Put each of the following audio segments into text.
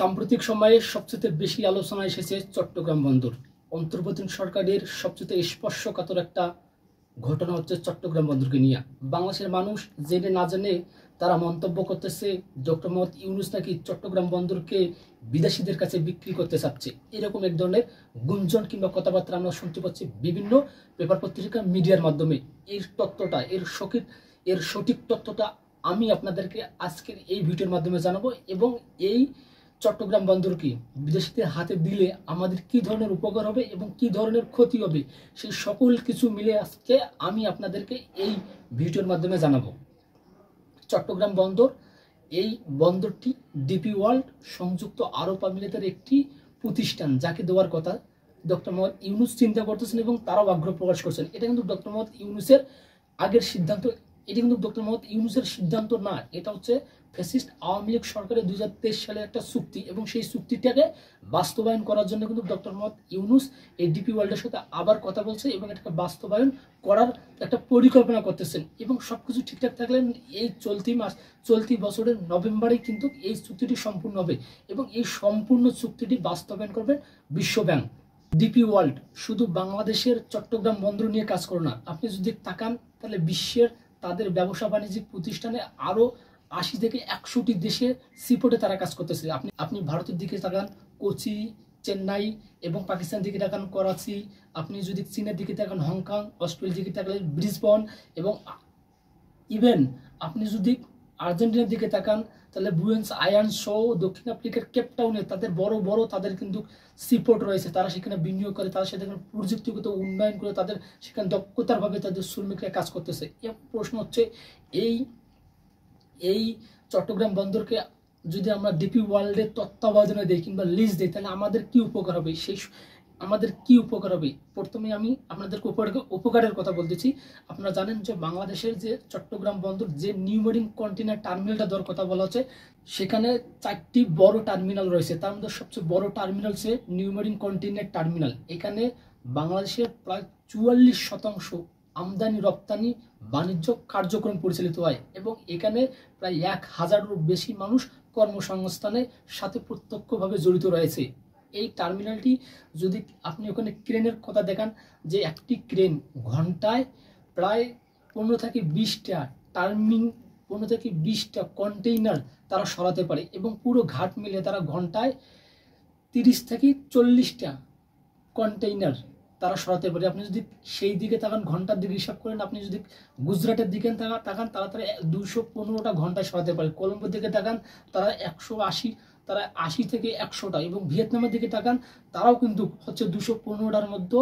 সাম্প্রতিক সময়ে সবচেয়ে বেশি আলোচনা এসেছে চট্টগ্রাম বন্দর। অন্তর্বর্তী সরকারের সবচেয়ে স্পর্শকাতর একটা ঘটনা হচ্ছে চট্টগ্রাম বন্দরকে নিয়ে। বাংলাদেশের মানুষ জেনে না জেনে তারা মন্তব্য করতেছে ডক্টর মোহাম্মদ ইউনূস নাকি চট্টগ্রাম বন্দরকে বিদেশিদের কাছে বিক্রি করতে চাচ্ছে। এরকম এক ধরনের গুঞ্জন কিংবা কথাবার্তা আমরা শুনতে পাচ্ছি বিভিন্ন পেপার পত্রিকা মিডিয়ার মাধ্যমে। এর সঠিক তথ্যটা আমি আপনাদেরকে আজকের এই ভিডিওর মাধ্যমে জানাবো, এবং এই চট্টগ্রাম বন্দরকে বিদেশিদের হাতে দিলে আমাদের কি ধরনের উপকার হবে এবং কি ধরনের ক্ষতি হবে, সেই সকল কিছু মিলে আজকে আমি আপনাদেরকে এই ভিডিওর মাধ্যমে জানাবো। চট্টগ্রাম বন্দর, এই বন্দরটি ডিপি ওয়ার্ল্ড সংযুক্ত আরব আমিরাতের একটি প্রতিষ্ঠান, যাকে দেওয়ার কথা ডক্টর মোহাম্মদ ইউনূস চিন্তা করতেছেন এবং তারাও আগ্রহ প্রকাশ করছেন। এটা কিন্তু ডক্টর মোহাম্মদ ইউনূসের আগের সিদ্ধান্ত, এটি কিন্তু ডক্টর মোহাম্মদ ইউনূসের সিদ্ধান্ত না, এটা হচ্ছে ফ্যাসিস্ট আওয়ামী লীগ সরকারের 2023 সালে একটা চুক্তি, এবং সেই চুক্তিটাকে বাস্তবায়ন করার জন্য কিন্তু ডক্টর মোহাম্মদ ইউনূস এই ডিপি ওয়ার্ল্ডের সাথে আবার কথা বলছে এবং এটাকে বাস্তবায়ন করার একটা পরিকল্পনা করতেছেন। এবং সবকিছু ঠিকঠাক থাকলে এই চলতি বছরের নভেম্বরেই কিন্তু এই চুক্তিটি সম্পূর্ণ হবে, এবং এই সম্পূর্ণ চুক্তিটি বাস্তবায়ন করবে বিশ্ব ব্যাংক। ডিপি ওয়ার্ল্ড শুধু বাংলাদেশের চট্টগ্রাম বন্দর নিয়ে কাজ করে না, আপনি যদি তাকান তাহলে বিশ্বের তাদের ব্যবসা বাণিজ্যিক প্রতিষ্ঠানে আরো 80 থেকে 100টি দেশে সিপোর্টে তারা কাজ করতেছে। আপনি ভারতের দিকে তাকান কোচি, চেন্নাই, এবং পাকিস্তান দিকে তাকান করাচি, আপনি যদি চীনের দিকে তাকান হংকং, অস্ট্রেলিয়ার দিকে তাকালে ব্রিসবেন, এবং ইভেন আপনি যদি আর্জেন্টিনার দিকে তাকান তাহলে বুয়েন্স আয়ার্স সহ দক্ষিণ আফ্রিকার কেপটাউনে তাদের বড় তাদের কিন্তু সিপোর্ট রয়েছে। তারা সেখানে বিনিয়োগ করে, তারা সেখানে প্রযুক্তিগত উন্নয়ন করে, তাদের সেখানে দক্ষতার ভাবে তাদের শ্রমিকরা কাজ করতেছে। এই প্রশ্ন হচ্ছে, এই চট্টগ্রাম বন্দরকে যদি আমরা ডিপি ওয়ার্ল্ডের তত্ত্বাবধানে দিই কিংবা লিজ দিই, তাহলে আমাদের কি উপকার হবে? প্রথমে আমি আপনাদেরকে উপকারের কথা বলতেছি। আপনারা জানেন যে বাংলাদেশের যে চট্টগ্রাম বন্দর, যে নিউ মেরিন কন্টেইনার টার্মিনালটা দেওয়ার কথা বলা হচ্ছে, সেখানে 4টি বড় টার্মিনাল রয়েছে। তার মধ্যে সবচেয়ে বড় টার্মিনাল হচ্ছে নিউ মেরিন কন্টেইনার টার্মিনাল। এখানে বাংলাদেশের প্রায় 44% আমদানি রপ্তানি বাণিজ্য কার্যক্রম পরিচালিত হয়, এবং এখানে প্রায় 1000-এরও বেশি মানুষ কর্মসংস্থানের সাথে প্রত্যক্ষভাবে জড়িত রয়েছে। এই টার্মিনালটি যদি আপনি ওখানে ক্রেনের কথা দেখান, যে একটি ক্রেন ঘন্টায় প্রায় 15 থেকে 20টা 15 থেকে 20টা কন্টেইনার তারা সরাতে পারে, এবং পুরো ঘাট মিলে তারা ঘন্টায় 30 থেকে 40টা কন্টেইনার তারা সরাতে পারে। আপনি যদি সেই দিকে তাকান, ঘন্টার দিকে হিসাব করেন, আপনি যদি গুজরাটের দিকে তাকান তারা 215টা ঘন্টায় সরাতে পারে। কলম্বোর দিকে তাকান তারা 80 থেকে 100টা, এবং ভিয়েতনামের দিকে তাকান তারাও কিন্তু হচ্ছে 215টার মধ্যে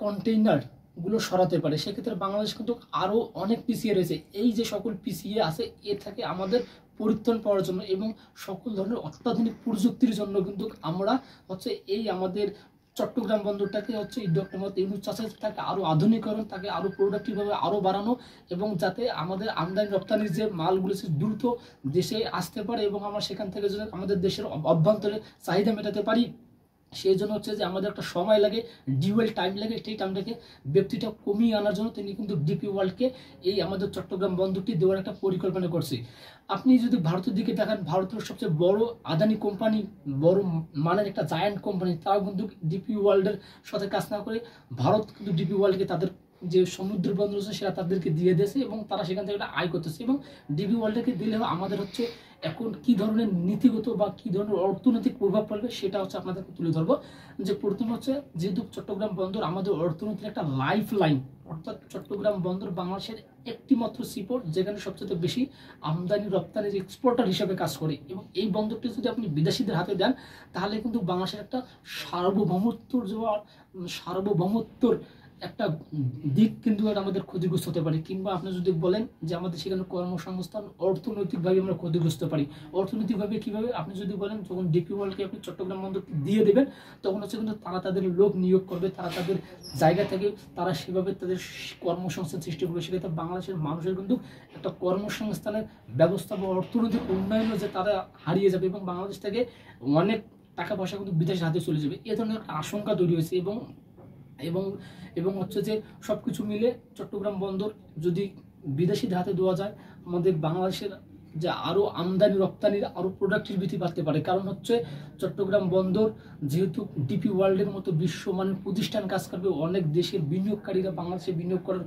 কন্টেইনার গুলো সরাতে পারে। সেক্ষেত্রে বাংলাদেশ কিন্তু আরো অনেক পিছিয়ে রয়েছে। এই যে সকল পিছিয়ে আছে, এর থেকে আমাদের পরিত্রাণ পাওয়ার জন্য এবং সকল ধরনের অত্যাধুনিক প্রযুক্তির জন্য কিন্তু আমরা হচ্ছে এই আমাদের চট্টগ্রাম বন্দরটাকে হচ্ছে ডক্টর মোহাম্মদ ইউনূস চাচ্ছেন তাকে আরো আধুনিকরণ, তাকে আরো প্রোডাক্টিভ ভাবে আরো বাড়ানো, এবং যাতে আমাদের আমদানি রপ্তানির যে মালগুলো দ্রুত দেশে আসতে পারে, এবং আমরা সেখান থেকে যদি আমাদের দেশের অভ্যন্তরে চাহিদা মেটাতে পারি। সেই জন্য হচ্ছে যে আমাদের একটা সময় লাগে, ডিউয়েল টাইম লাগে, সেই টাইমটাকে ব্যক্তিটা কমিয়ে আনার জন্য তিনি কিন্তু ডিপি ওয়ার্ল্ডকে এই আমাদের চট্টগ্রাম বন্দরটি দেওয়ার একটা পরিকল্পনা করছে। আপনি যদি ভারতের দিকে দেখেন, ভারতের সবচেয়ে বড় আদানি কোম্পানি, বড় মানের একটা জায়ান্ট কোম্পানি, তারাও কিন্তু ডিপি ওয়ার্ল্ডের সাথে কাজ না করে ভারত কিন্তু ডিপি ওয়ার্ল্ডকে তাদের যে সমুদ্র বন্দর আছে সেটা তাদেরকে দিয়ে দিয়েছে, এবং তারা সেখান থেকে একটা আয় করতেছে। এবং ডিপি ওয়ার্ল্ডকে দিলে আমাদের হচ্ছে এখন কি ধরনের নীতিগত বা কি ধরনের অর্থনৈতিক প্রভাব পড়বে সেটা হচ্ছে আপনাদেরকে তুলে ধরবো। যে প্রথম হচ্ছে, যেহেতু চট্টগ্রাম বন্দর আমাদের অর্থনীতির একটা লাইফ লাইন, অর্থাৎ চট্টগ্রাম বন্দর বাংলাদেশের একটি মাত্র সিপোর্ট যেখানে সবচেয়ে বেশি আমদানি রপ্তানির এক্সপোর্টার হিসেবে কাজ করে, এবং এই বন্দরটি যদি আপনি বিদেশিদের হাতে দেন তাহলে কিন্তু বাংলাদেশের একটা সার্বভৌমত্বর একটা দিক কিন্তু আমাদের ক্ষতিগ্রস্ত হতে পারে। কিংবা আপনি যদি বলেন যে আমাদের সেখানে কর্মসংস্থান অর্থনৈতিকভাবে আমরা ক্ষতিগ্রস্ত পারি। অর্থনৈতিকভাবে কিভাবে? আপনি যদি বলেন যখন ডিপি ওয়ার্ল্ডকে আপনি চট্টগ্রাম বন্দর দিয়ে দেবেন, তখন হচ্ছে কিন্তু তারা তাদের লোক নিয়োগ করবে, তারা তাদের জায়গা থেকে তারা সেভাবে তাদের কর্মসংস্থান সৃষ্টি করবে। সেক্ষেত্রে বাংলাদেশের মানুষের কিন্তু একটা কর্মসংস্থানের ব্যবস্থা বা অর্থনৈতিক উন্নয়নও যে তারা হারিয়ে যাবে, এবং বাংলাদেশ থেকে অনেক টাকা পয়সা কিন্তু বিদেশের হাতে চলে যাবে, এ ধরনের একটা আশঙ্কা তৈরি হয়েছে। এবং হচ্ছে যে সবকিছু মিলে চট্টগ্রাম বন্দর যদি বিদেশিদের হাতে দেওয়া যায়, আমাদের বাংলাদেশের যে আরো আমদানি রপ্তানির আরো প্রোডাক্টিভিটি বাড়তে পারে। কারণ হচ্ছে চট্টগ্রাম বন্দর যেহেতু ডিপি ওয়ার্ল্ডের মতো বিশ্বমানের প্রতিষ্ঠান কাজ করবে, অনেক দেশের বিনিয়োগকারীরা বাংলাদেশে বিনিয়োগ করার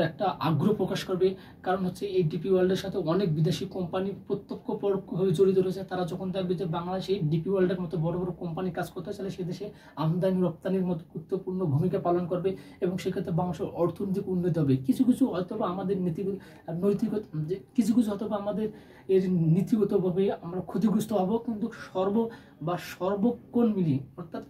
একটা আগ্রহ প্রকাশ করবে। কারণ হচ্ছে এই ডিপি ওয়ার্ল্ডের সাথে অনেক বিদেশি কোম্পানি প্রত্যক্ষ পরোক্ষভাবে জড়িত রয়েছে। তারা যখন দেখবে যে বাংলাদেশে ডিপি ওয়ার্ল্ডের মতো বড় বড় কোম্পানি কাজ করতে চাইলে সে দেশে আমদানি রপ্তানির মতো গুরুত্বপূর্ণ ভূমিকা পালন করবে এবং সেক্ষেত্রে বাংলাদেশের অর্থনৈতিক উন্নতি হবে। কিছু কিছু হয়তোবা আমাদের নৈতিক কিছু কিছু হয়তোবা আমাদের এর নীতিগতভাবে আমরা ক্ষতিগ্রস্ত হব, কিন্তু সর্বক্ষণ মিলিয়ে অর্থাৎ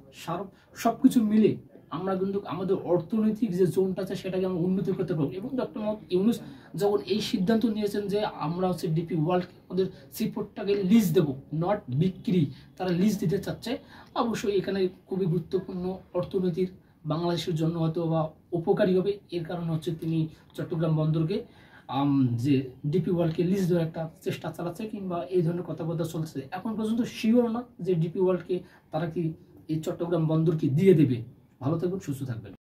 সবকিছু মিলে আমরা কিন্তু আমাদের অর্থনৈতিক যে জোনটা আছে সেটাকে আমরা উন্নতি করতে পারবো। এবং ডক্টর মোহাম্মদ ইউনূস যখন এই সিদ্ধান্ত নিয়েছেন যে আমরা হচ্ছে ডিপি ওয়ার্ল্ড আমাদের সিপোর্টটাকে লিজ দেবো, নট বিক্রি, তারা লিজ দিতে চাচ্ছে, অবশ্যই এখানে খুবই গুরুত্বপূর্ণ অর্থনীতির বাংলাদেশের জন্য হয়তো বা উপকারী হবে। এর কারণে হচ্ছে তিনি চট্টগ্রাম বন্দরকে যে ডিপি ওয়ার্ল্ডকে লিজ দেওয়ার একটা চেষ্টা চালাচ্ছে কিংবা এই ধরনের কথাবার্তা চলছে। এখন পর্যন্ত শিওর না যে ডিপি ওয়ার্ল্ডকে তারা কি এই চট্টগ্রাম বন্দরকে দিয়ে দেবে। ভালো থাকবেন, সুস্থ থাকবেন।